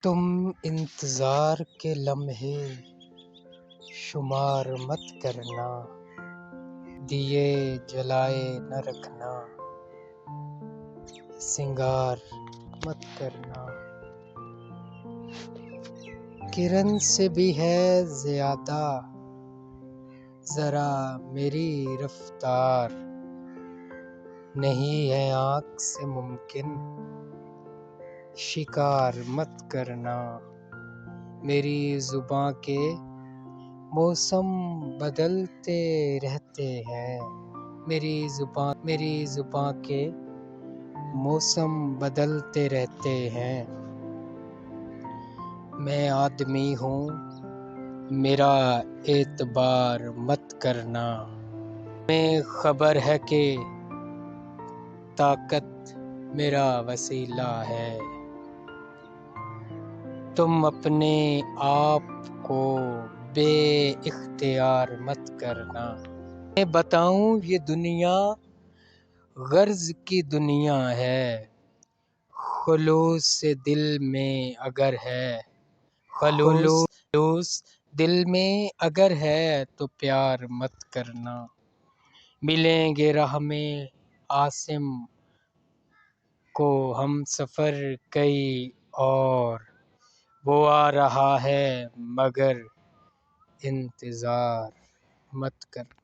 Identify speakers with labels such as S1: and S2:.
S1: تم انتظار کے لمحے شمار مت کرنا، دیے جلائے نہ رکھنا، سنگار مت کرنا۔ کرن سے بھی ہے زیادہ ذرا میری رفتار، نہیں ہے آنکھ سے ممکن شکار مت کرنا۔ میری زباں کے موسم بدلتے رہتے ہیں، میری زباں کے موسم بدلتے رہتے ہیں۔ میں آدمی ہوں میرا اعتبار مت کرنا، تمہیں خبر ہے کہ طاقت میرا وسیلہ ہے، تم اپنے آپ کو بے اختیار مت کرنا۔ میں بتاؤں یہ دنیا غرض کی دنیا ہے، خلوص دل میں اگر ہے، خلوص دل میں اگر ہے تو پیار مت کرنا۔ ملیں گے راہ میں عاصم کو ہم سفر کئی اور، وہ آ رہا ہے مگر انتظار مت کرنا۔